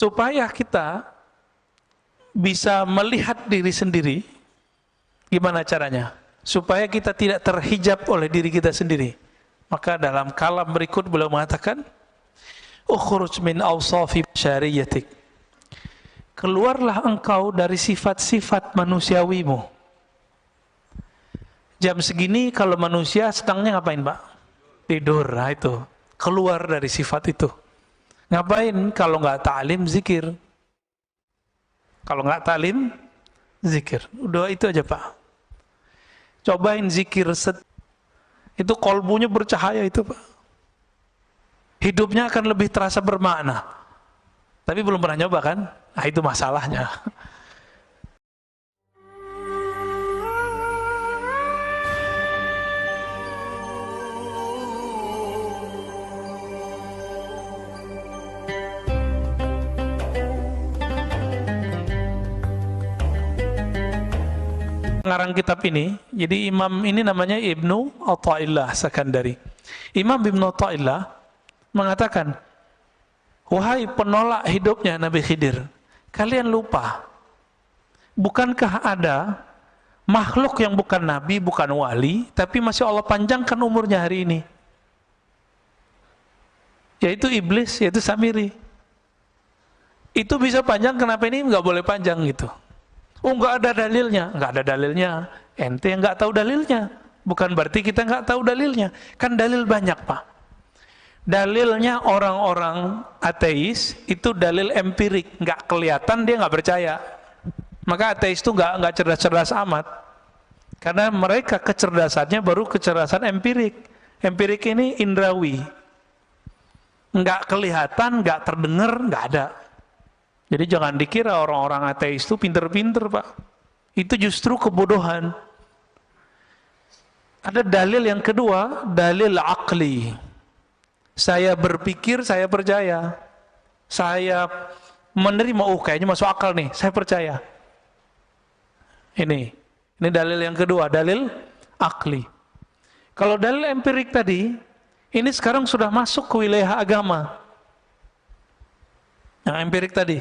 supaya kita bisa melihat diri sendiri. Gimana caranya? Supaya kita tidak terhijab oleh diri kita sendiri. Maka dalam kalam berikut beliau mengatakan, ukhruj min awsafi syariyatik. Keluarlah engkau dari sifat-sifat manusiawimu. Jam segini kalau manusia sedangnya ngapain, Pak? Tidur. Nah itu. Keluar dari sifat itu. Ngapain? Kalau nggak ta'lim, zikir. Kalau nggak ta'lim, zikir. Udah itu aja, Pak. Cobain zikir itu kolbunya bercahaya itu, Pak. Hidupnya akan lebih terasa bermakna. Tapi belum pernah nyoba kan? Nah itu masalahnya. Pengarang kitab ini, jadi imam ini namanya Ibnu Athaillah Sakandari. Imam Ibnu Athaillah mengatakan, wahai penolak hidupnya Nabi Khidir, kalian lupa, bukankah ada makhluk yang bukan Nabi, bukan wali, tapi masih Allah panjangkan umurnya hari ini, yaitu iblis, yaitu Samiri. Itu bisa panjang, kenapa ini nggak boleh panjang gitu? Oh, nggak ada dalilnya. Nggak ada dalilnya. Ente yang nggak tahu dalilnya. Bukan berarti kita nggak tahu dalilnya. Kan dalil banyak, Pak. Dalilnya orang-orang ateis itu dalil empirik. Nggak kelihatan, dia nggak percaya. Maka ateis itu nggak cerdas-cerdas amat. Karena mereka kecerdasannya baru kecerdasan empirik. Empirik ini indrawi. Nggak kelihatan, nggak terdengar, nggak ada. Jadi jangan dikira orang-orang ateis itu pinter-pinter, Pak. Itu justru kebodohan. Ada dalil yang kedua, dalil akli. Saya berpikir, saya percaya. Saya menerima, oh kayaknya masuk akal nih, saya percaya. Ini dalil yang kedua, dalil akli. Kalau dalil empirik tadi, ini sekarang sudah masuk ke wilayah agama. Yang empirik tadi.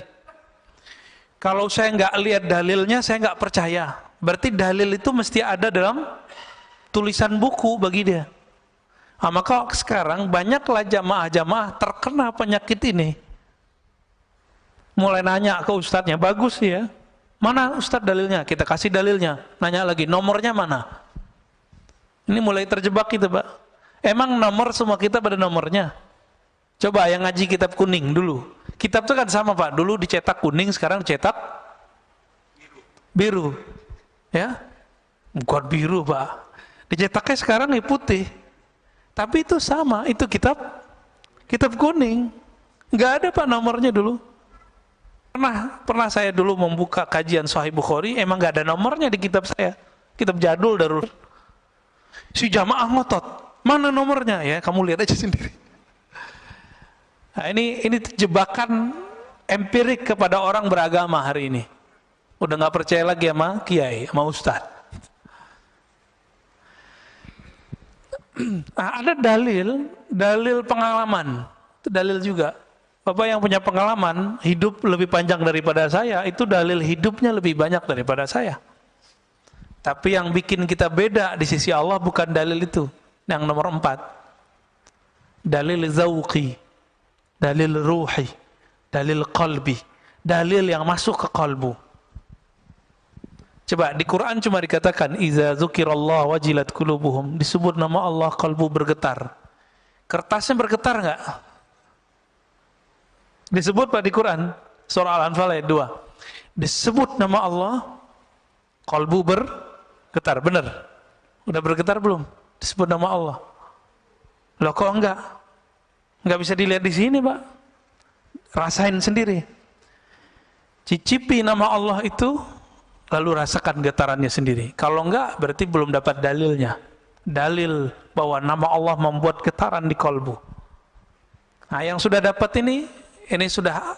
Kalau saya nggak lihat dalilnya, saya nggak percaya. Berarti dalil itu mesti ada dalam tulisan buku bagi dia. Nah, maka sekarang banyaklah jamaah-jamaah terkena penyakit ini. Mulai nanya ke ustadznya, bagus ya. Mana ustadz dalilnya? Kita kasih dalilnya. Nanya lagi, nomornya mana? Ini mulai terjebak kita, Pak. Emang nomor semua kita pada nomornya? Coba yang ngaji kitab kuning dulu. Kitab itu kan sama, Pak. Dulu dicetak kuning, sekarang dicetak biru. Ya? Bukan biru, Pak. Dicetaknya sekarang putih. Tapi itu sama, itu kitab kuning. Nggak ada, Pak, nomornya dulu. Pernah saya dulu membuka kajian Sahih Bukhari, emang nggak ada nomornya di kitab saya. Kitab jadul darul. Si jamaah ngotot. Mana nomornya? Ya, kamu lihat aja sendiri. Nah, ini jebakan empirik kepada orang beragama hari ini. Udah nggak percaya lagi sama kiai, sama ustadz. Nah, ada dalil pengalaman. Itu dalil juga. Bapak yang punya pengalaman hidup lebih panjang daripada saya, itu dalil hidupnya lebih banyak daripada saya. Tapi yang bikin kita beda di sisi Allah bukan dalil itu. Yang nomor 4, dalil zauqi, dalil ruhi, dalil qalbi, dalil yang masuk ke kalbu. Coba di Quran cuma dikatakan iza dzukirallah wajilat qulubuhum, disebut nama Allah kalbu bergetar. Kertasnya bergetar enggak? Disebut Pak di Quran surah Al-Anfal ayat 2. Disebut nama Allah kalbu bergetar, benar? Udah bergetar belum? Disebut nama Allah. Loh kok enggak? Enggak bisa dilihat di sini, Pak. Rasain sendiri. Cicipi nama Allah itu, lalu rasakan getarannya sendiri. Kalau enggak, berarti belum dapat dalilnya. Dalil bahwa nama Allah membuat getaran di kalbu. Nah, yang sudah dapat ini sudah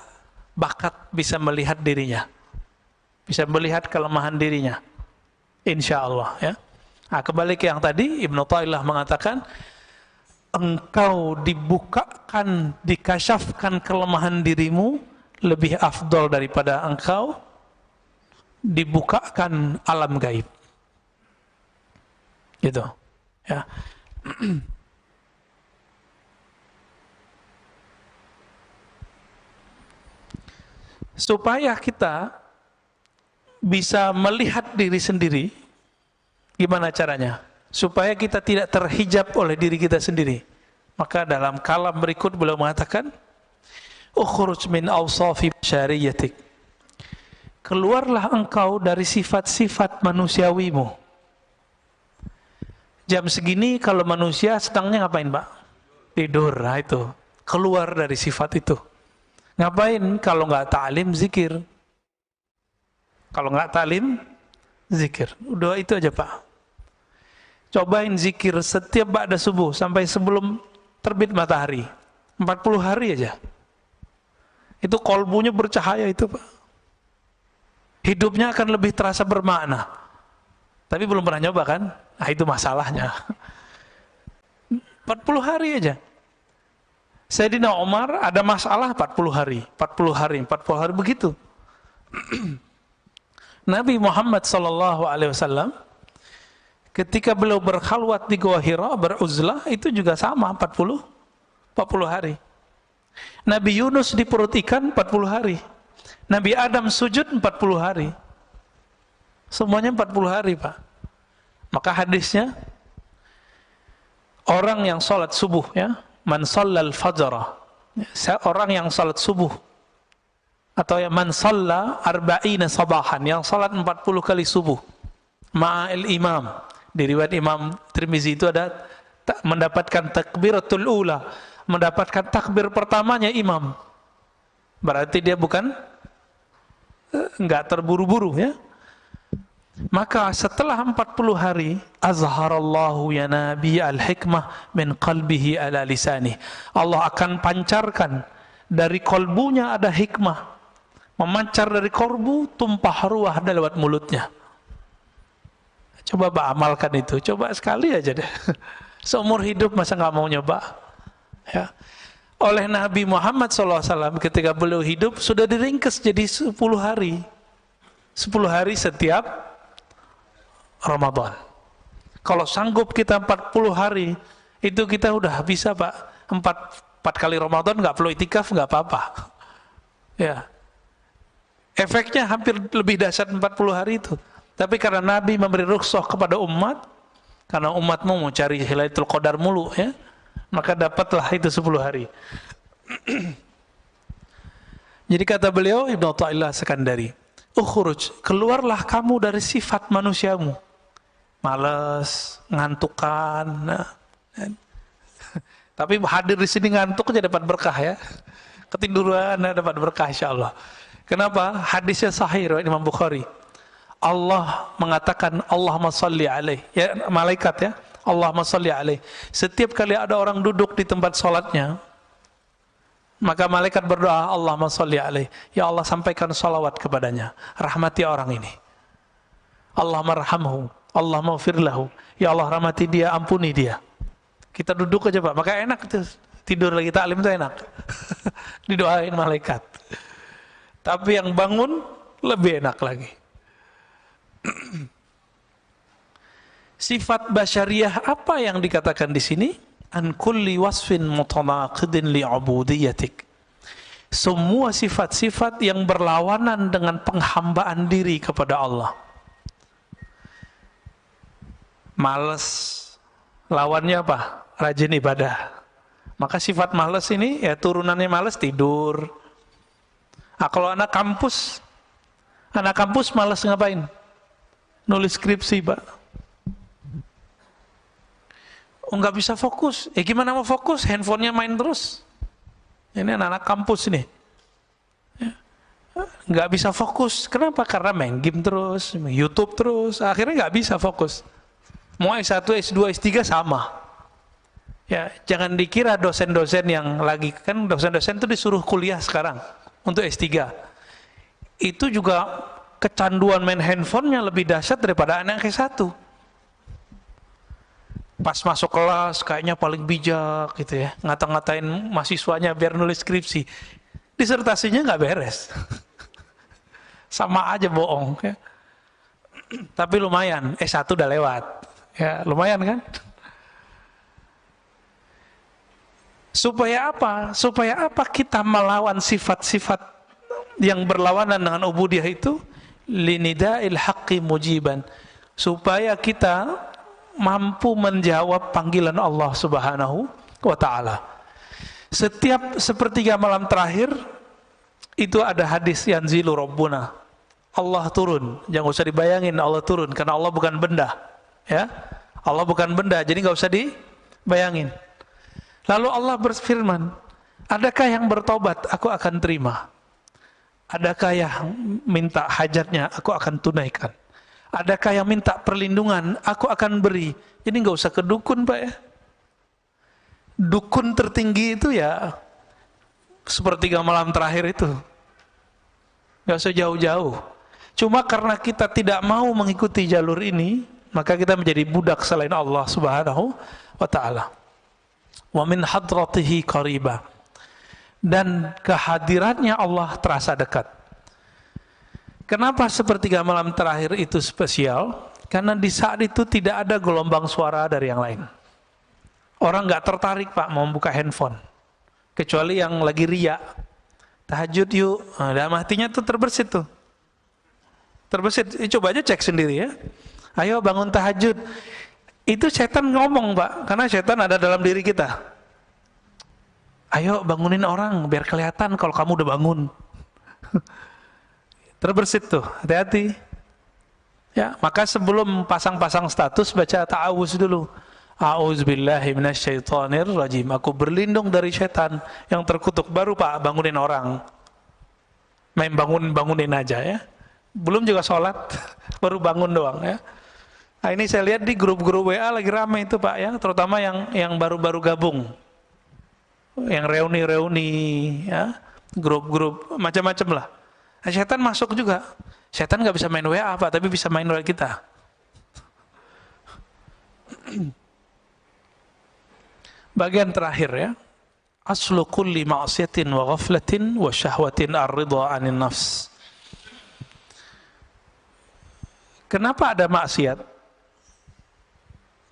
bakat bisa melihat dirinya. Bisa melihat kelemahan dirinya. Insya Allah, ya. Nah, kembali ke yang tadi, Ibnu Athaillah mengatakan, engkau dibukakan, dikasyafkan kelemahan dirimu, lebih afdol daripada engkau dibukakan alam gaib. Gitu. Ya. Supaya kita bisa melihat diri sendiri, gimana caranya? Supaya kita tidak terhijab oleh diri kita sendiri. Maka dalam kalam berikut beliau mengatakan, ukhruj min awsafi basyariyatik. Keluarlah engkau dari sifat-sifat manusiawimu. Jam segini kalau manusia sedangnya ngapain, Pak? Tidur. Nah itu. Keluar dari sifat itu. Ngapain? Kalau nggak ta'lim, zikir. Kalau nggak ta'lim, zikir. Udah itu aja, Pak. Cobain zikir setiap ba'da subuh sampai sebelum terbit matahari. 40 hari aja. Itu kolbunya bercahaya itu, Pak. Hidupnya akan lebih terasa bermakna. Tapi belum pernah nyoba kan? Nah itu masalahnya. 40 hari aja. Sayyidina Umar ada masalah 40 hari. 40 hari, 40 hari begitu. Nabi Muhammad SAW ketika beliau berkhalwat di Gua Hira, beruzlah, itu juga sama 40 hari. Nabi Yunus di perut ikan 40 hari. Nabi Adam sujud 40 hari. Semuanya 40 hari, Pak. Maka hadisnya, orang yang salat subuh, ya, man shallal fajra, orang yang salat subuh, atau ya man shalla arba'ina sabahan, yang salat 40 kali subuh, ma'al imam. Di riwayat Imam Tirmizi itu ada mendapatkan takbiratul ula, mendapatkan takbir pertamanya imam. Berarti dia bukan enggak terburu-buru, ya. Maka setelah 40 hari, azharallahu ya nabi al-hikmah min qalbihi ala lisani. Allah akan pancarkan dari kolbunya ada hikmah, memancar dari kolbu, tumpah ruah lewat mulutnya. Coba Pak amalkan itu, coba sekali aja deh. Seumur hidup masa nggak mau nyoba? Ya. Oleh Nabi Muhammad SAW ketika beliau hidup sudah diringkas jadi 10 hari. 10 hari setiap Ramadan. Kalau sanggup kita 40 hari, itu kita udah bisa, Pak. 4 kali Ramadan nggak perlu itikaf, nggak apa-apa. Ya. Efeknya hampir lebih dahsyat 40 hari itu. Tapi karena Nabi memberi rukhsah kepada umat, karena umatmu mau cari Lailatul Qadar mulu, ya, maka dapatlah itu 10 hari. Jadi kata beliau, Ibnu Athaillah Sekandari, ukhruj, keluarlah kamu dari sifat manusiamu. Malas, ngantukan. Nah. Tapi hadir di sini ngantuk aja dapat berkah, ya. Ketiduran dapat berkah insyaallah. Kenapa? Hadisnya sahih riwayat Imam Bukhari. Allah mengatakan Allahumma shalli alaih, ya, malaikat, ya, Allahumma shalli alaih. Setiap kali ada orang duduk di tempat salatnya, maka malaikat berdoa, Allahumma shalli alaih, ya Allah sampaikan salawat kepadanya, rahmati orang ini. Allahumma rahamhu, Allahumma firlahu, ya Allah rahmati dia, ampuni dia. Kita duduk aja, Pak, maka enak tuh, tidur lagi taklim itu enak. Didoain malaikat. Tapi yang bangun lebih enak lagi. Sifat basyariyah apa yang dikatakan di sini? An kulli wasfin mutanaqidin li'ubudiyatik. Semua sifat-sifat yang berlawanan dengan penghambaan diri kepada Allah. Malas, lawannya apa? Rajin ibadah. Maka sifat malas ini, ya turunannya malas, tidur. Nah, kalau anak kampus malas ngapain? Nulis skripsi, Pak. Nggak bisa fokus. Gimana mau fokus? Handphonenya main terus. Ini anak-anak kampus nih. Nggak bisa fokus. Kenapa? Karena main game terus, YouTube terus. Akhirnya nggak bisa fokus. Mau S1, S2, S3 sama. Ya, jangan dikira dosen-dosen yang lagi, kan dosen-dosen itu disuruh kuliah sekarang untuk S3. Itu juga kecanduan main handphonenya lebih dahsyat daripada anak S1. Pas masuk kelas kayaknya paling bijak gitu, ya, ngata-ngatain mahasiswanya biar nulis skripsi. disertasinya nggak beres. Sama aja bohong. Ya. Tapi lumayan, S1 udah lewat. Ya, lumayan kan? Supaya apa? Supaya apa kita melawan sifat-sifat yang berlawanan dengan ubudiyah itu? Linida'il haqqi mujiban. Supaya kita mampu menjawab panggilan Allah Subhanahu wa ta'ala. Setiap sepertiga malam terakhir itu ada hadis yanzilu rabbuna. Allah turun. Jangan usah dibayangin Allah turun karena Allah bukan benda. Ya. Allah bukan benda, jadi enggak usah dibayangin. Lalu Allah berfirman, adakah yang bertobat? Aku akan terima. Adakah yang minta hajatnya? Aku akan tunaikan. Adakah yang minta perlindungan? Aku akan beri. Jadi enggak usah ke dukun, Pak ya. Dukun tertinggi itu ya sepertiga malam terakhir itu. Enggak usah jauh-jauh. Cuma karena kita tidak mau mengikuti jalur ini, maka kita menjadi budak selain Allah Subhanahu wa ta'ala. Wa min hadratihi qariba. Dan kehadirannya Allah terasa dekat. Kenapa sepertiga malam terakhir itu spesial? Karena di saat itu tidak ada gelombang suara dari yang lain. Orang nggak tertarik Pak mau buka handphone, kecuali yang lagi riya. Tahajud yuk, nah, dalam hatinya tuh terbersit tuh. Terbersit, coba aja cek sendiri ya. Ayo bangun tahajud. Itu setan ngomong Pak, karena setan ada dalam diri kita. Ayo bangunin orang biar kelihatan kalau kamu udah bangun. Terbersit tuh, hati-hati. Ya, maka sebelum pasang-pasang status baca ta'awuz dulu. A'udzubillahi minasyaitonirrajim. Aku berlindung dari setan yang terkutuk. Baru Pak bangunin orang. Main bangunin aja ya. Belum juga sholat, baru bangun doang ya. Nah, ini saya lihat di grup-grup WA lagi ramai itu Pak ya, terutama yang baru-baru gabung. Yang reuni-reuni ya, grup-grup macam-macam lah. Nah, setan masuk juga. Setan nggak bisa main WA Pak, tapi bisa main WA kita. Bagian terakhir ya. Aslu kulli ma'siyatin wa ghaflatin wa syahwatin ar-ridha 'anil nafs. Kenapa ada maksiat?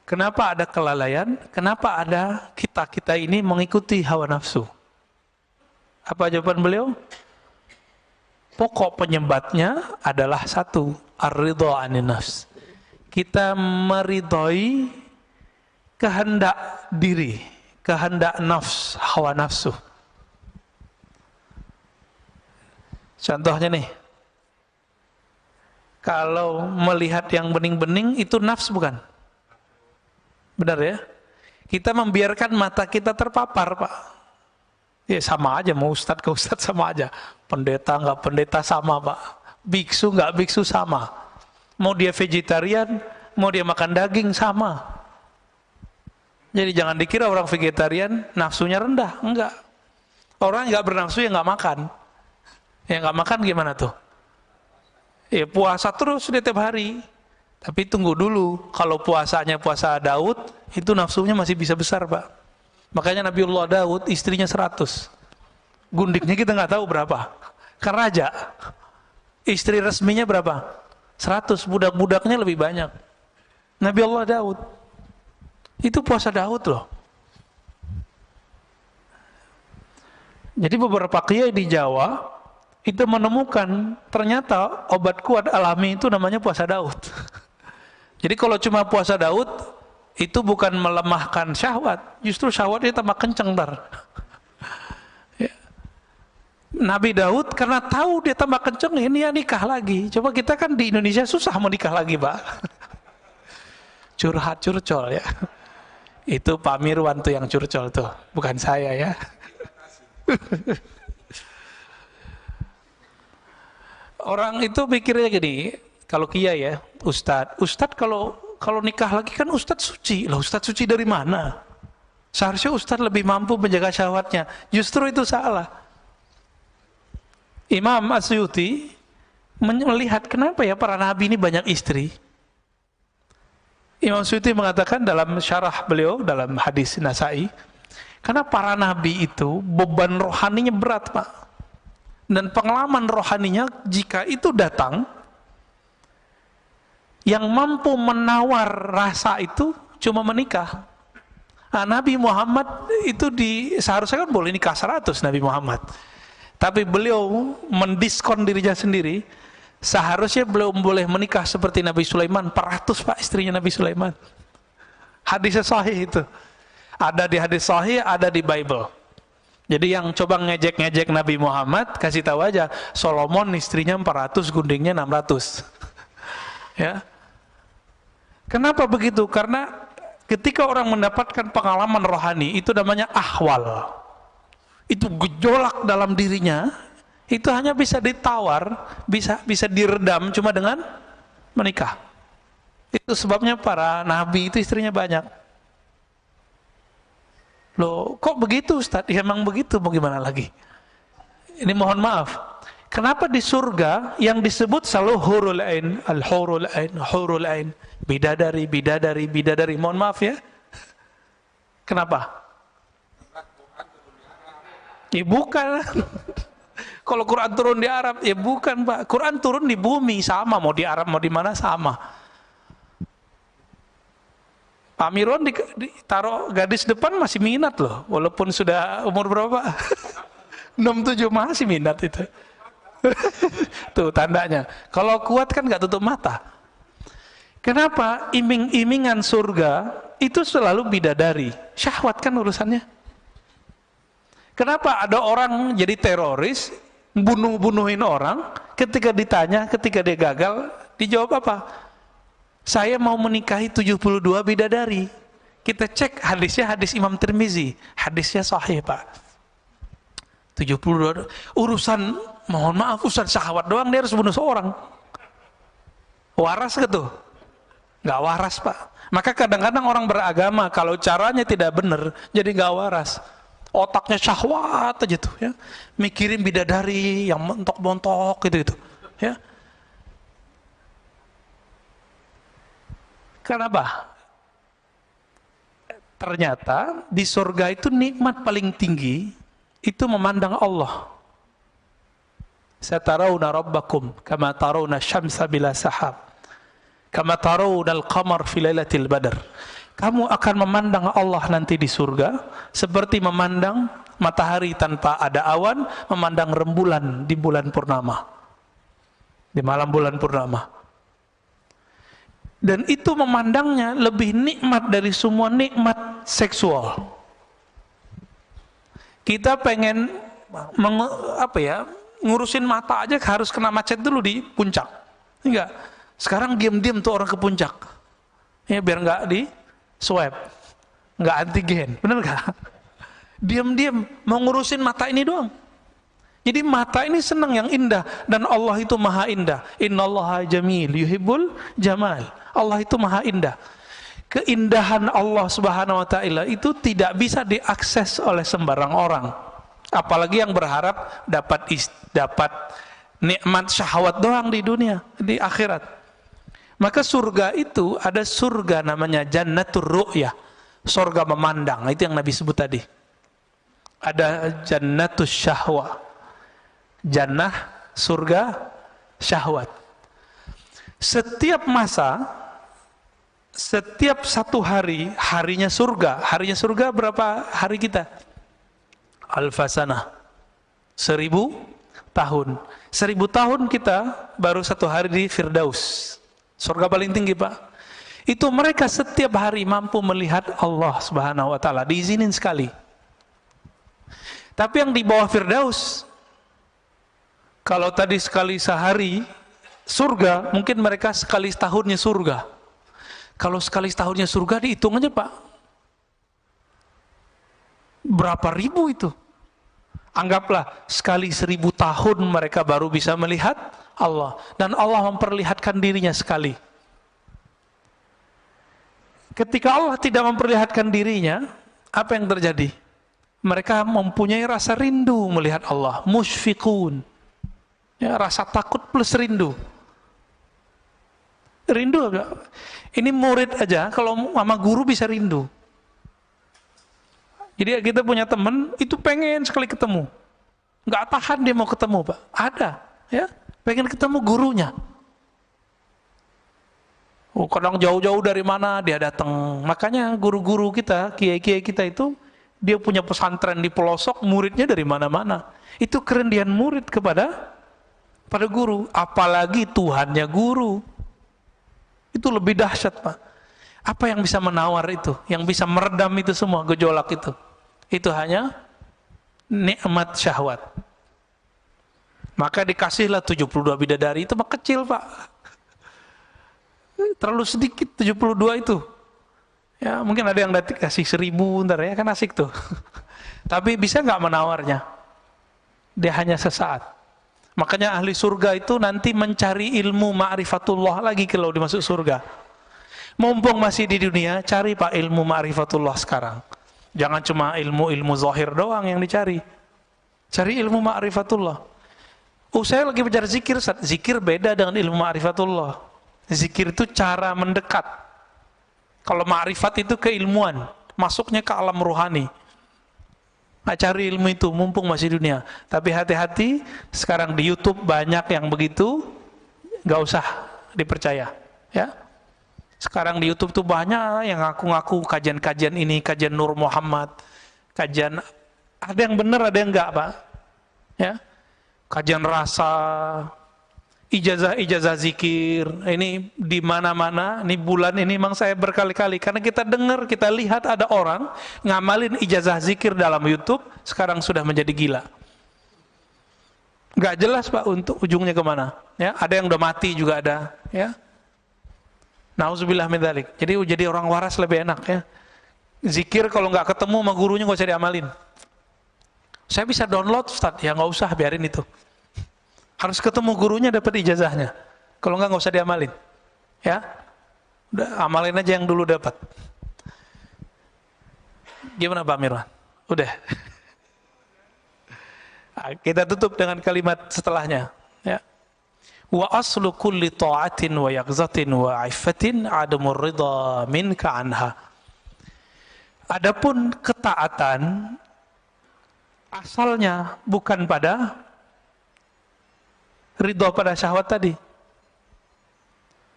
Kenapa ada kelalaian? Kenapa ada kita ini mengikuti hawa nafsu? Apa jawaban beliau? Pokok penyebabnya adalah satu, ar-ridha 'anil nafs. Kita meridhoi kehendak diri, kehendak nafs, hawa nafsu. Contohnya nih, kalau melihat yang bening-bening itu nafs bukan? Benar ya? Kita membiarkan mata kita terpapar Pak. Ya sama aja, mau ustadz ke ustadz sama aja. Pendeta nggak pendeta sama Pak. Biksu nggak biksu sama. Mau dia vegetarian, mau dia makan daging sama. Jadi jangan dikira orang vegetarian nafsunya rendah, enggak. Orang nggak bernafsu ya nggak makan. Ya nggak makan gimana tuh? Ya puasa terus dia tiap hari. Tapi tunggu dulu, kalau puasanya puasa Daud, itu nafsunya masih bisa besar Pak. Makanya Nabiullah Daud istrinya 100. Gundiknya kita nggak tahu berapa. Kan raja. Istri resminya berapa? 100, budak-budaknya lebih banyak. Nabiullah Daud. Itu puasa Daud loh. Jadi beberapa kiai di Jawa itu menemukan ternyata obat kuat alami itu namanya puasa Daud. Jadi kalau cuma puasa Daud itu bukan melemahkan syahwat, justru syahwatnya tambah kenceng ntar. Ya. Nabi Daud karena tahu dia tambah kenceng ini ya nikah lagi. Coba kita kan di Indonesia susah mau nikah lagi Pak. Curhat curcol ya. Itu Pak Mirwan tuh yang curcol tuh, bukan saya ya. Orang itu pikirnya gini, kalau kiai ya, ustadz kalau nikah lagi kan ustadz suci. Lah ustadz suci dari mana? Seharusnya ustadz lebih mampu menjaga syahwatnya. Justru itu salah. Imam Asyuti melihat kenapa ya para nabi ini banyak istri. Imam Asyuti mengatakan dalam syarah beliau dalam hadis Nasai, karena para nabi itu beban rohaninya berat Pak. Dan pengalaman rohaninya jika itu datang, yang mampu menawar rasa itu cuma menikah. Nah, Nabi Muhammad itu seharusnya kan boleh nikah 100 Nabi Muhammad. Tapi beliau mendiskon dirinya sendiri, seharusnya beliau boleh menikah seperti Nabi Sulaiman, 400 Pak istrinya Nabi Sulaiman. Hadisnya sahih itu. Ada di hadis sahih, ada di Bible. Jadi yang coba ngejek-ngejek Nabi Muhammad, kasih tahu aja, Solomon istrinya 400, gundingnya 600. Ya. Kenapa begitu? Karena ketika orang mendapatkan pengalaman rohani, itu namanya ahwal. Itu gejolak dalam dirinya, itu hanya bisa ditawar, bisa diredam cuma dengan menikah. Itu sebabnya para nabi itu istrinya banyak. Loh, kok begitu Ustaz? Ya emang begitu, mau gimana lagi? Ini mohon maaf. Kenapa di surga yang disebut selalu hurul ain, al-hurul ain, hurul ain, bidadari, bidadari, bidadari. Mohon maaf ya. Kenapa? Ya bukan. Kalau Quran turun di Arab, ya bukan Pak. Quran turun di bumi, sama. Mau di Arab, mau di mana, sama. Pak Mirwan ditaruh gadis depan masih minat loh, walaupun sudah umur berapa? 67 masih minat itu. Tuh tandanya. Kalau kuat kan nggak tutup mata. Kenapa? Iming-imingan surga itu selalu bidadari. Syahwat kan urusannya. Kenapa ada orang jadi teroris, bunuhin orang, ketika ditanya, ketika dia gagal, dijawab apa? Saya mau menikahi 72 bidadari. Kita cek hadisnya, hadis Imam Tirmizi. Hadisnya sahih Pak. 72. Urusan, mohon maaf, urusan syahwat doang dia harus bunuh seorang. Waras gitu? Nggak waras Pak. Maka kadang-kadang orang beragama, kalau caranya tidak benar, jadi nggak waras. Otaknya syahwat aja tuh ya. Mikirin bidadari yang montok-montok gitu-gitu. Ya. Kenapa? Ternyata di surga itu nikmat paling tinggi itu memandang Allah. Satarawna rabbakum kama tarawna syamsa bila sahab, kama tarawna al-qamar fi lailatul badr. Kamu akan memandang Allah nanti di surga seperti memandang matahari tanpa ada awan, memandang rembulan di bulan purnama, di malam bulan purnama. Dan itu memandangnya lebih nikmat dari semua nikmat seksual. Kita pengen ngurusin mata aja harus kena macet dulu di puncak. Enggak. Sekarang diam-diam tuh orang ke puncak. Ya biar enggak di swab. Enggak antigen. Benar enggak? Diam-diam mau ngurusin mata ini doang. Jadi mata ini senang yang indah, dan Allah itu maha indah. Innallaha jamil yuhibbul jamal. Allah itu maha indah. Keindahan Allah Subhanahu wa taala itu tidak bisa diakses oleh sembarang orang. Apalagi yang berharap dapat nikmat syahwat doang di dunia, di akhirat. Maka surga itu ada surga namanya jannatur ru'yah, surga memandang. Itu yang Nabi sebut tadi. Ada jannatus syahwa, jannah surga syahwat. Setiap masa, setiap satu hari, harinya surga berapa hari kita? Alfasanah, 1000 tahun. 1000 tahun kita baru satu hari di Firdaus, surga paling tinggi Pak. Itu mereka setiap hari mampu melihat Allah Subhanahu wa taala, diizinin sekali. Tapi yang di bawah Firdaus, kalau tadi sekali sehari surga, mungkin mereka sekali setahunnya surga. Kalau sekali setahunnya surga dihitung aja Pak, berapa ribu itu? Anggaplah sekali 1000 tahun mereka baru bisa melihat Allah, dan Allah memperlihatkan dirinya sekali. Ketika Allah tidak memperlihatkan dirinya, apa yang terjadi? Mereka mempunyai rasa rindu melihat Allah, musyfiqun. Ya, rasa takut plus rindu. Rindu enggak? Ini murid aja kalau sama guru bisa rindu. Jadi kita punya teman itu pengen sekali ketemu. Nggak tahan dia mau ketemu, Pak. Ada, ya. Pengen ketemu gurunya. Oh, kadang jauh-jauh dari mana dia datang. Makanya guru-guru kita, kiai-kiai kita itu, dia punya pesantren di pelosok, muridnya dari mana-mana. Itu kerendian murid pada guru. Apalagi Tuhannya guru. Itu lebih dahsyat, Pak. Apa yang bisa menawar itu? Yang bisa meredam itu semua, gejolak itu? Itu hanya nikmat syahwat. Maka dikasihlah 72 bidadari. Itu mah kecil, Pak. Terlalu sedikit 72 itu. Ya, mungkin ada yang kasih 1000 ntar ya, kan asik tuh. Tapi bisa nggak menawarnya? Dia hanya sesaat. Makanya ahli surga itu nanti mencari ilmu ma'rifatullah lagi kalau dimasuk surga. Mumpung masih di dunia, cari Pak ilmu ma'rifatullah sekarang. Jangan cuma ilmu-ilmu zahir doang yang dicari. Cari ilmu ma'rifatullah. Saya lagi belajar zikir. Zikir beda dengan ilmu ma'rifatullah. Zikir itu cara mendekat. Kalau ma'rifat itu keilmuan, masuknya ke alam rohani. Nah, cari ilmu itu mumpung masih dunia. Tapi hati-hati, sekarang di YouTube banyak yang begitu, nggak usah dipercaya. Ya, sekarang di YouTube tuh banyak yang ngaku-ngaku kajian-kajian ini, kajian Nur Muhammad, kajian ada yang benar, ada yang enggak, Pak. Ya, kajian rasa, ijazah zikir, ini di mana-mana, ini bulan ini memang saya berkali-kali, karena kita dengar, kita lihat ada orang ngamalin ijazah zikir dalam YouTube, sekarang sudah menjadi gila. Nggak jelas, Pak, untuk ujungnya kemana. Ya, ada yang udah mati juga ada. Ya, nauzubillah min dzalik. Jadi orang waras lebih enak ya. Zikir kalau nggak ketemu sama gurunya nggak usah diamalin. Saya bisa download, Ustaz, ya nggak usah, biarin itu. Harus ketemu gurunya, dapat ijazahnya. Kalau nggak usah diamalin. Ya, udah amalin aja yang dulu dapat. Gimana Pak Mirwan? Udah. Kita tutup dengan kalimat setelahnya. Ya. Wa aslu kulli ta'atin wa yaqzatin wa aifatin adamur ridha minka anha. Adapun ketaatan asalnya bukan pada ridho pada syahwat tadi,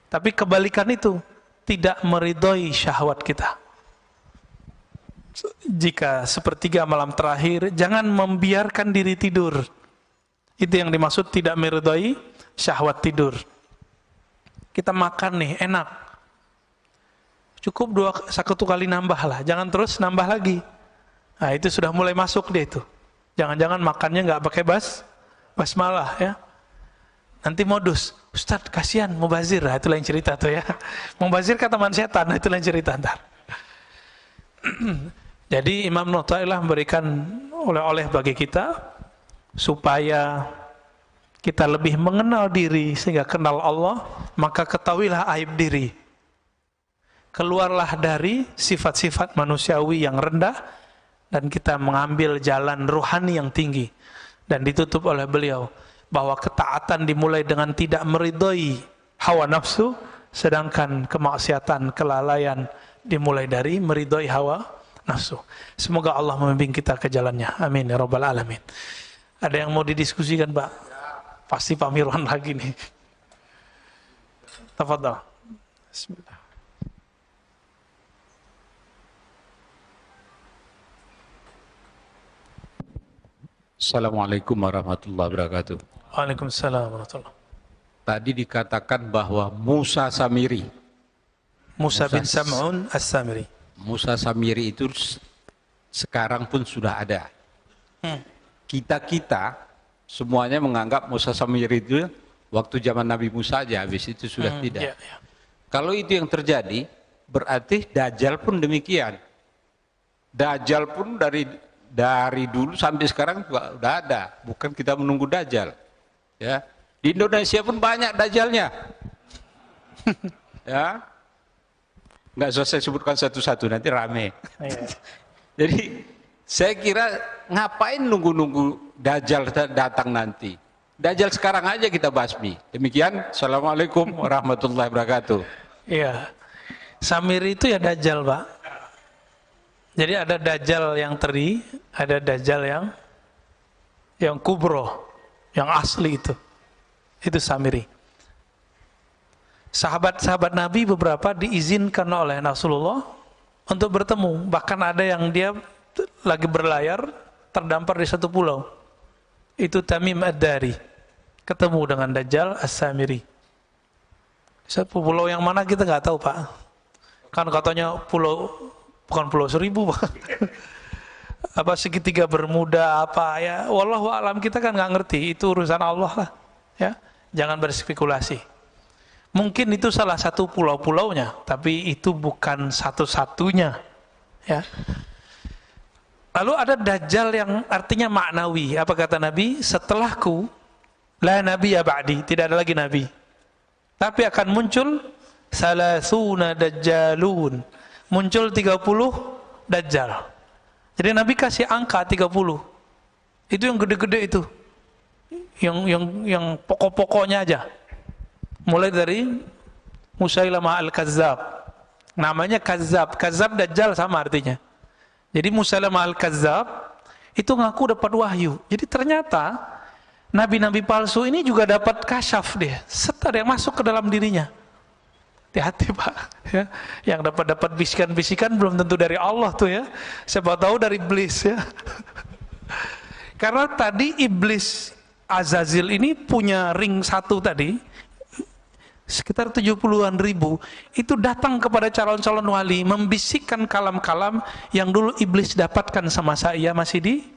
tapi kebalikan itu, tidak meridhoi syahwat kita. Jika sepertiga malam terakhir, jangan membiarkan diri tidur. Itu yang dimaksud tidak meridhoi syahwat tidur. Kita makan nih, enak, cukup satu kali nambah lah, jangan terus nambah lagi. Nah, itu sudah mulai masuk dia itu. Jangan-jangan makannya nggak pakai basmalah ya. Nanti modus, Ustadz kasihan mubazir, nah, itu lain cerita tuh ya. Mubazir kata teman setan, nah, itu lain cerita ntar. Jadi Imam Nu'tailah memberikan oleh-oleh bagi kita supaya kita lebih mengenal diri, sehingga kenal Allah, maka ketahuilah aib diri. Keluarlah dari sifat-sifat manusiawi yang rendah dan kita mengambil jalan ruhani yang tinggi. Dan ditutup oleh beliau bahwa ketaatan dimulai dengan tidak meridhoi hawa nafsu, sedangkan kemaksiatan, kelalaian dimulai dari meridhoi hawa nafsu. Semoga Allah membimbing kita ke jalannya. Amin ya rabbal alamin. Ada yang mau didiskusikan, Pak? Pasti Pak Mirwan lagi nih. Tafadhal. Bismillah. Assalamualaikum warahmatullahi wabarakatuh. Waalaikumsalam warahmatullahi. Tadi dikatakan bahwa Musa Samiri. Musa bin Sam'un As-Samiri. Musa Samiri itu sekarang pun sudah ada. Kita semuanya menganggap Musa Samiri itu waktu zaman Nabi Musa aja, habis itu sudah tidak. Ya. Kalau itu yang terjadi, berarti Dajjal pun demikian. Dajjal pun dari dulu sampai sekarang juga udah ada, bukan kita menunggu Dajjal. Ya, di Indonesia pun banyak Dajjalnya. Ya, nggak usah saya sebutkan satu-satu, nanti rame. Jadi saya kira ngapain nunggu-nunggu Dajjal datang nanti? Dajjal sekarang aja kita basmi. Demikian, Assalamualaikum warahmatullahi wabarakatuh. Iya, Samiri itu ya Dajjal, Pak. Jadi ada Dajjal yang teri, ada Dajjal yang kubro, yang asli itu Samiri. Sahabat-sahabat Nabi beberapa diizinkan oleh Rasulullah untuk bertemu, bahkan ada yang dia lagi berlayar terdampar di satu pulau, itu Tamim Ad-Dari, ketemu dengan Dajjal As-Samiri. Satu pulau yang mana kita nggak tahu Pak, kan katanya pulau, bukan pulau seribu Pak. Apa segitiga Bermuda apa ya, wallahu alam, kita kan nggak ngerti, itu urusan Allah lah ya, jangan berspekulasi. Mungkin itu salah satu pulau-pulaunya, tapi itu bukan satu-satunya ya. Lalu ada Dajjal yang artinya maknawi. Apa kata Nabi? Setelahku la nabiyya ba'di, tidak ada lagi nabi, tapi akan muncul salasuna dajjalun, muncul 30 dajjal. Jadi Nabi kasih angka 30. Itu yang gede-gede itu. Yang pokok-pokoknya aja. Mulai dari Musailamah Al-Kazzab. Namanya Kazzab. Kazzab Dajjal sama artinya. Jadi Musailamah Al-Kazzab itu ngaku dapat wahyu. Jadi ternyata nabi-nabi palsu ini juga dapat kasyaf dia. Ada yang masuk ke dalam dirinya. Hati-hati Pak ya. Yang dapat bisikan-bisikan belum tentu dari Allah tuh ya. Siapa tahu dari iblis ya. Karena tadi iblis Azazil ini punya ring satu tadi, sekitar 70-an ribu, itu datang kepada calon-calon wali, membisikkan kalam-kalam yang dulu iblis dapatkan sama saya masih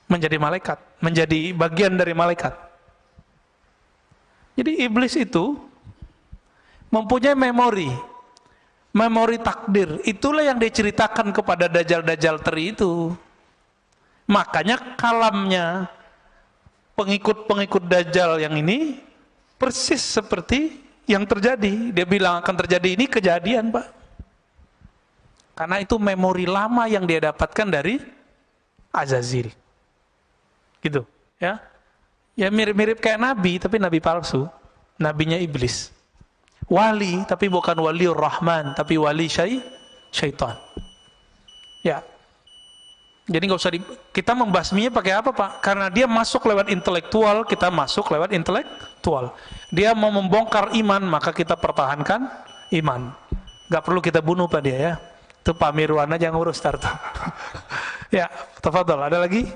menjadi malaikat, menjadi bagian dari malaikat. Jadi iblis itu mempunyai memori takdir. Itulah yang diceritakan kepada dajjal-dajjal teri itu. Makanya kalamnya pengikut-pengikut dajjal yang ini persis seperti yang terjadi. Dia bilang akan terjadi, ini kejadian Pak. Karena itu memori lama yang dia dapatkan dari Azazil. Gitu ya. Ya mirip-mirip kayak nabi, tapi nabi palsu. Nabinya iblis. Wali, tapi bukan waliur rahman, tapi wali syaitan. Ya. Jadi nggak usah kita membasminya pakai apa Pak? Karena dia masuk lewat intelektual, kita masuk lewat intelektual. Dia mau membongkar iman, maka kita pertahankan iman. Nggak perlu kita bunuh Pak dia ya. Itu Pak Mirwan aja yang ngurus start. Ya, tafadhol. Ada lagi?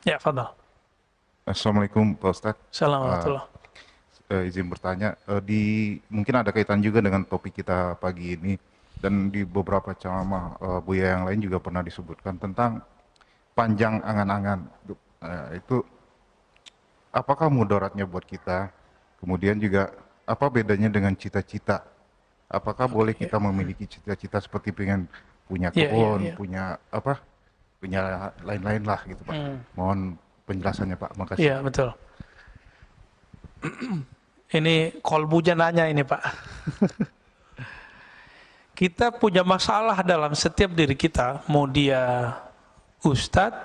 Ya, tafadhol. Assalamualaikum Pak Ustadz. Assalamualaikum. Izin bertanya, mungkin ada kaitan juga dengan topik kita pagi ini, dan di beberapa ceramah Buya yang lain juga pernah disebutkan tentang panjang angan-angan. Itu apakah mudaratnya buat kita? Kemudian juga apa bedanya dengan cita-cita? Apakah boleh kita memiliki cita-cita seperti pengen punya kebun, punya apa, punya lain-lain lah gitu Pak. Mohon penjelasannya Pak, makasih. Iya betul. Ini kolbunya nanya ini Pak. Kita punya masalah dalam setiap diri kita, mau dia ustadz,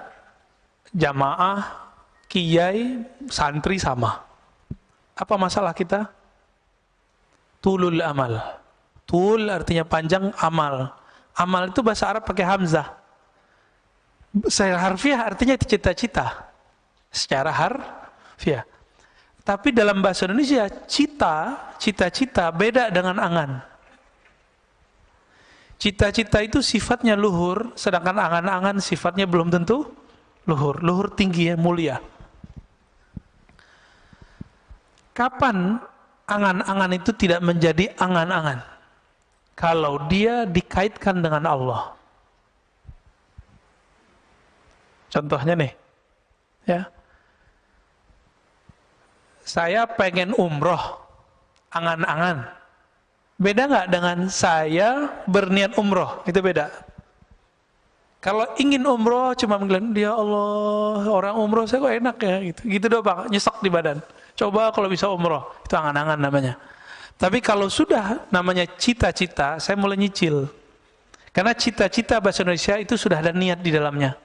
jamaah, kiai, santri sama. Apa masalah kita? Tulul amal. Tul artinya panjang, amal. Amal itu bahasa Arab pakai hamzah. Secara harfiah artinya cita-cita. Secara harfiah. Tapi dalam bahasa Indonesia, cita-cita beda dengan angan. Cita-cita itu sifatnya luhur, sedangkan angan-angan sifatnya belum tentu luhur. Luhur tinggi ya, mulia. Kapan angan-angan itu tidak menjadi angan-angan? Kalau dia dikaitkan dengan Allah. Contohnya nih, ya. Saya pengen umroh, angan-angan. Beda nggak dengan saya berniat umroh? Itu beda. Kalau ingin umroh cuma bilang, ya Allah, orang umroh saya kok enak ya, gitu doang Pak, nyesek di badan. Coba kalau bisa umroh, itu angan-angan namanya. Tapi kalau sudah namanya cita-cita, saya mulai nyicil. Karena cita-cita bahasa Indonesia itu sudah ada niat di dalamnya.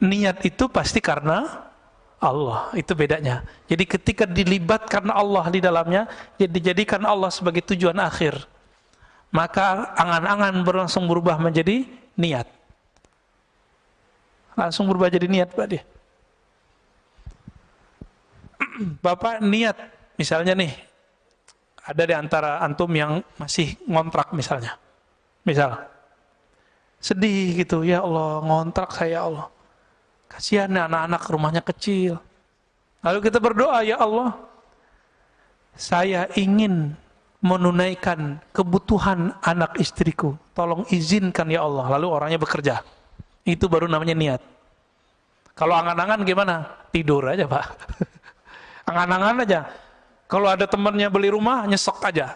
Niat itu pasti karena Allah, itu bedanya. Jadi ketika dilibatkan Allah di dalamnya, dijadikan Allah sebagai tujuan akhir, maka angan-angan langsung berubah menjadi niat. Langsung berubah jadi niat Pak dia. Bapak niat, misalnya nih, ada di antara antum yang masih ngontrak misalnya. Misal, sedih gitu, ya Allah ngontrak saya, ya Allah. Kasihan anak-anak rumahnya kecil. Lalu kita berdoa, ya Allah, saya ingin menunaikan kebutuhan anak istriku. Tolong izinkan ya Allah. Lalu orangnya bekerja. Itu baru namanya niat. Kalau angan-angan gimana? Tidur aja Pak. Angan-angan aja. Kalau ada temannya beli rumah, nyesek aja.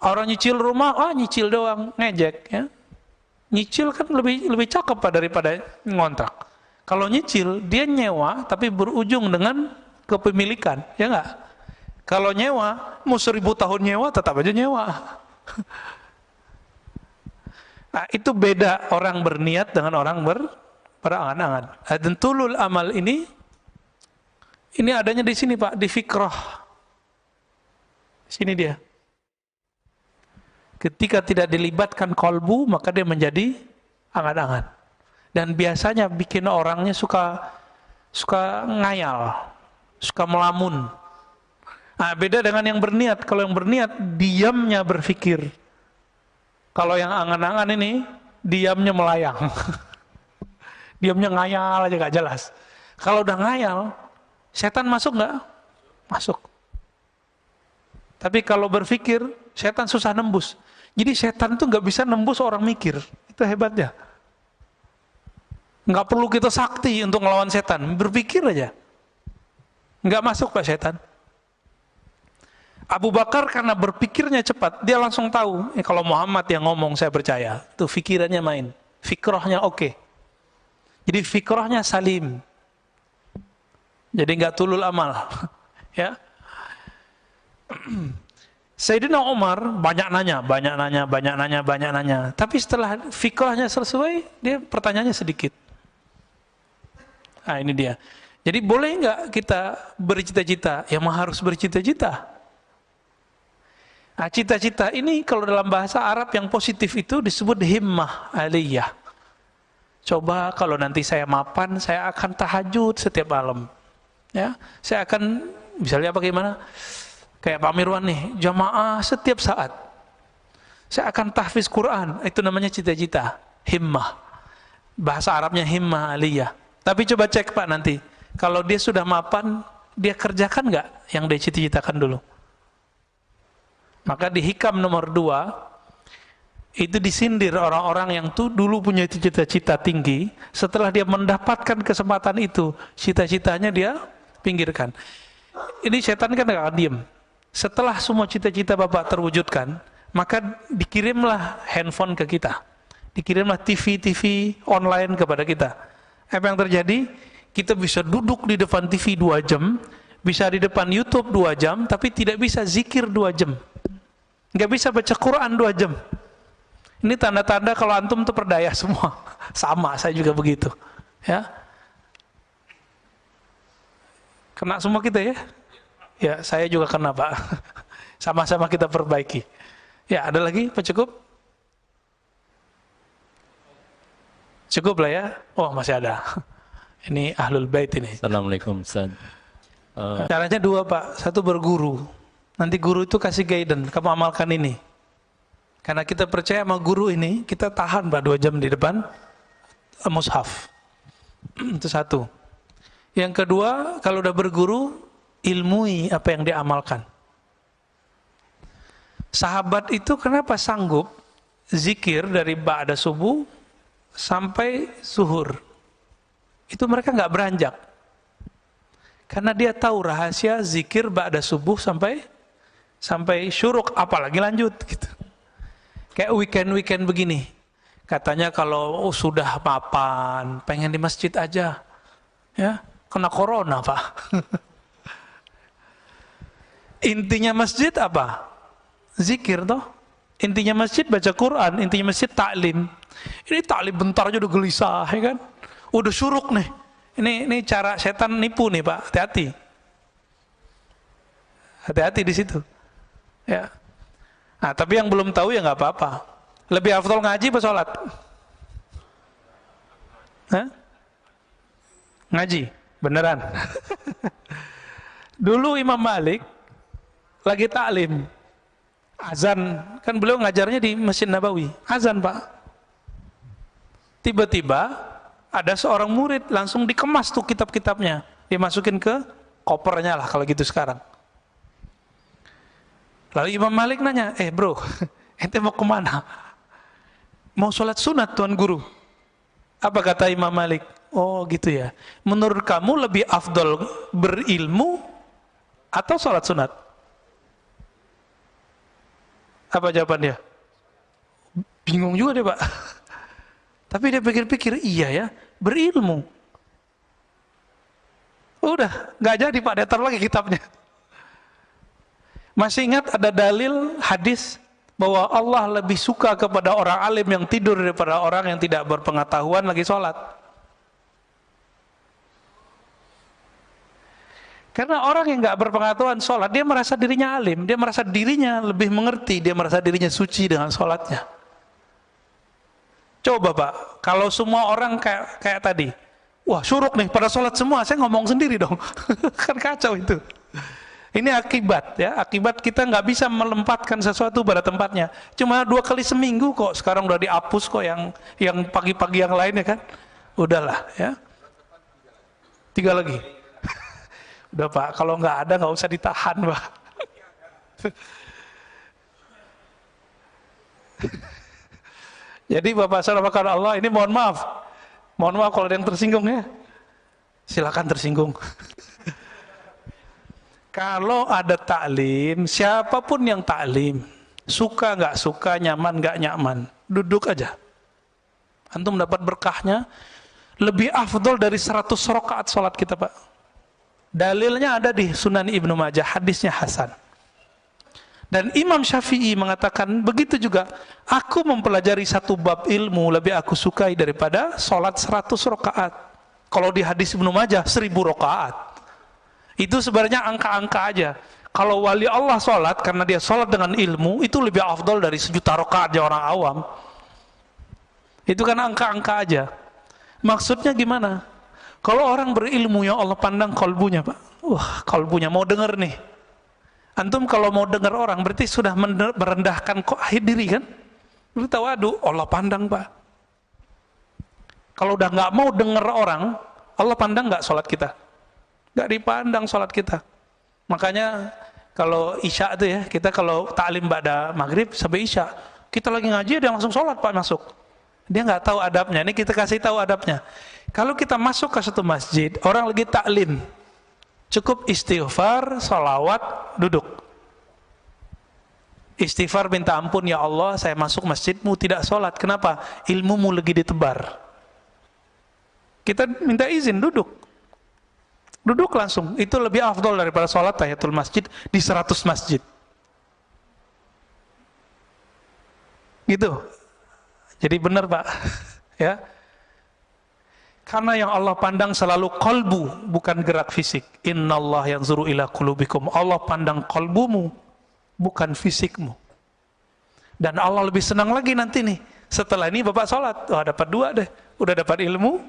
Orang nyicil rumah, nyicil doang, ngejek. Ya. Nyicil kan lebih cakep Pak daripada ngontrak. Kalau nyicil, dia nyewa, tapi berujung dengan kepemilikan. Ya nggak? Kalau nyewa, mau 1000 tahun nyewa, tetap aja nyewa. Nah, itu beda orang berniat dengan orang berangan-angan. Dan tulul amal ini adanya di sini Pak, di fikrah. Sini dia. Ketika tidak dilibatkan kolbu, maka dia menjadi angan-angan. Dan biasanya bikin orangnya suka ngayal, suka melamun. Nah, beda dengan yang berniat. Kalau yang berniat, diamnya berpikir. Kalau yang angan-angan ini, diamnya melayang. Diamnya ngayal aja gak jelas. Kalau udah ngayal, setan masuk nggak? Masuk. Tapi kalau berpikir, setan susah nembus. Jadi setan itu nggak bisa nembus orang mikir. Itu hebatnya. Nggak perlu kita sakti untuk ngelawan setan. Berpikir aja. Nggak masuk Pak setan. Abu Bakar karena berpikirnya cepat, dia langsung tahu, kalau Muhammad yang ngomong saya percaya. Itu fikirannya main. Fikrahnya oke. Jadi fikrahnya salim. Jadi nggak tulul amal. Ya. Sayyidina Umar banyak nanya. Tapi setelah fikrahnya sesuai, dia pertanyaannya sedikit. Nah ini dia. Jadi boleh nggak kita bercita-cita? Ya mah harus bercita-cita. Nah, cita-cita ini kalau dalam bahasa Arab yang positif itu disebut himmah aliyah. Coba kalau nanti saya mapan, saya akan tahajud setiap malam. Ya, saya akan misalnya bagaimana? Kayak Pak Mirwan nih, jamaah setiap saat. Saya akan tahfiz Quran, itu namanya cita-cita, himmah. Bahasa Arabnya himmah aliyah. Tapi coba cek Pak nanti, kalau dia sudah mapan, dia kerjakan nggak yang dia cita-citakan dulu? Maka di hikam nomor 2, itu disindir orang-orang yang tuh dulu punya cita-cita tinggi, setelah dia mendapatkan kesempatan itu, cita-citanya dia pinggirkan. Ini setan kan gak akan diem. Setelah semua cita-cita Bapak terwujudkan, maka dikirimlah handphone ke kita. Dikirimlah TV online kepada kita. Apa yang terjadi? Kita bisa duduk di depan TV 2 jam, bisa di depan YouTube 2 jam, tapi tidak bisa zikir 2 jam. Nggak bisa baca Quran 2 jam. Ini tanda-tanda kalau antum tuh perdaya semua. Sama, saya juga begitu. Ya. Kena semua kita ya? Ya, saya juga kena Pak. Sama-sama kita perbaiki. Ya, ada lagi Pak cukup? Cukup lah ya? Oh, masih ada. Ini Ahlul Bait ini. Assalamualaikum Ustaz. Caranya 2 Pak. 1 berguru. Nanti guru itu kasih guidance, kamu amalkan ini. Karena kita percaya sama guru ini, kita tahan Pak 2 jam di depan mushaf. Itu 1. Yang kedua, kalau udah berguru, ilmui apa yang diamalkan. Sahabat itu kenapa sanggup zikir dari ba'da subuh sampai zuhur? Itu mereka nggak beranjak. Karena dia tahu rahasia zikir ba'da subuh sampai syuruk, apalagi lanjut gitu. Kayak weekend begini. Katanya kalau sudah mapan, pengen di masjid aja. Ya, kena corona, Pak. Intinya masjid apa? Zikir toh. Intinya masjid baca Quran, intinya masjid taklim. Ini taklim bentar aja udah gelisah, ya kan? Udah syuruk nih. Ini cara setan nipu nih, Pak. Hati-hati. Hati-hati di situ. Ya. Nah, tapi yang belum tahu ya nggak apa-apa. Lebih afdol ngaji apa sholat? Hah? Ngaji, beneran. Dulu Imam Malik lagi taklim, azan, kan beliau ngajarnya di Masjid Nabawi, azan Pak. Tiba-tiba ada seorang murid langsung dikemas tuh kitab-kitabnya, dimasukin ke kopernya lah kalau gitu sekarang. Lalu Imam Malik nanya, bro, ente mau kemana? Mau sholat sunat Tuan Guru. Apa kata Imam Malik? Oh gitu ya. Menurut kamu lebih afdol berilmu atau sholat sunat? Apa jawabannya? Bingung juga deh Pak. Tapi dia pikir-pikir, iya ya, berilmu. Udah, nggak jadi Pak, dia taruh lagi kitabnya. Masih ingat ada dalil hadis bahwa Allah lebih suka kepada orang alim yang tidur daripada orang yang tidak berpengetahuan lagi sholat. Karena orang yang nggak berpengetahuan sholat, dia merasa dirinya alim, dia merasa dirinya lebih mengerti, dia merasa dirinya suci dengan sholatnya. Coba Pak, kalau semua orang kayak tadi, wah syuruk nih, pada sholat semua, saya ngomong sendiri dong. Kan kacau itu. Ini akibat ya, akibat kita nggak bisa melempatkan sesuatu pada tempatnya. Cuma 2 kali seminggu kok, sekarang udah dihapus kok yang pagi-pagi yang lainnya kan. Udahlah ya. 3 lagi. Udah Pak, kalau nggak ada nggak usah ditahan Pak. Jadi Bapak Saudara Allah, ini mohon maaf kalau ada yang tersinggung ya. Silakan tersinggung. Kalau ada taklim, siapapun yang taklim, suka nggak suka, nyaman nggak nyaman, duduk aja. Antum dapat berkahnya lebih afdol dari 100 rakaat sholat kita Pak. Dalilnya ada di Sunan Ibnu Majah, hadisnya hasan. Dan Imam Syafi'i mengatakan begitu juga, aku mempelajari 1 bab ilmu lebih aku sukai daripada sholat 100 rakaat. Kalau di hadis Ibnu Majah 1000 rakaat. Itu sebenarnya angka-angka aja. Kalau wali Allah sholat karena dia sholat dengan ilmu, itu lebih afdol dari 1.000.000 rakaat orang awam. Itu kan angka-angka aja. Maksudnya gimana? Kalau orang berilmu yang Allah pandang kolbunya Pak. Wah, kolbunya mau denger nih. Antum kalau mau dengar orang berarti sudah merendahkan diri kan? Berarti waduh, Allah pandang Pak. Kalau udah nggak mau dengar orang, Allah pandang nggak sholat kita? Nggak dipandang sholat kita. Makanya kalau isya itu ya, kita kalau taklim ba'da maghrib sampai isya, kita lagi ngaji dia langsung sholat Pak masuk. Dia nggak tahu adabnya. Ini kita kasih tahu adabnya. Kalau kita masuk ke satu masjid, orang lagi taklim, cukup istighfar, sholawat, duduk. Istighfar minta ampun, ya Allah saya masuk masjidmu tidak sholat. Kenapa? Ilmumu lagi ditebar. Kita minta izin duduk. Duduk langsung, itu lebih afdol daripada sholat tahiyatul masjid di 100 masjid. Gitu. Jadi benar Pak. Ya. Karena yang Allah pandang selalu kolbu, bukan gerak fisik. Innallah yanzuru ila qulubikum. Allah pandang kolbumu, bukan fisikmu. Dan Allah lebih senang lagi nanti nih. Setelah ini Bapak sholat, wah dapat 2 deh. Udah dapat ilmu,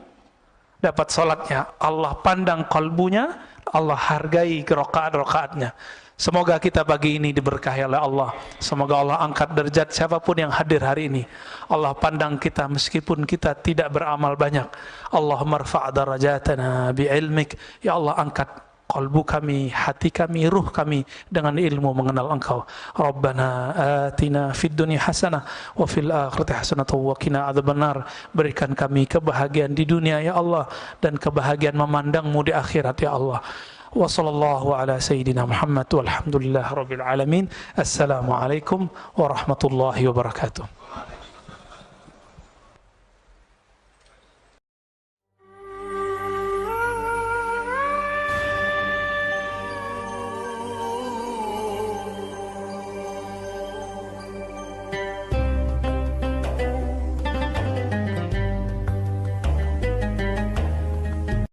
dapat sholatnya. Allah pandang kolbunya, Allah hargai rakaat-rakaatnya. Semoga kita pagi ini diberkahi oleh Allah. Semoga Allah angkat derajat siapapun yang hadir hari ini. Allah pandang kita meskipun kita tidak beramal banyak. Allahumma rfa' darajatana bi'ilmik. Ya Allah angkat qalbu kami, hati kami, ruh kami dengan ilmu mengenal Engkau. Rabbana atina fid dunya hasanah wa fil akhirati hasanah wa qina adzabannar. Berikan kami kebahagiaan di dunia ya Allah dan kebahagiaan memandang-Mu di akhirat ya Allah. Wa sallallahu ala sayyidina Muhammad walhamdulillah rabbil alamin. Assalamualaikum warahmatullahi wabarakatuh.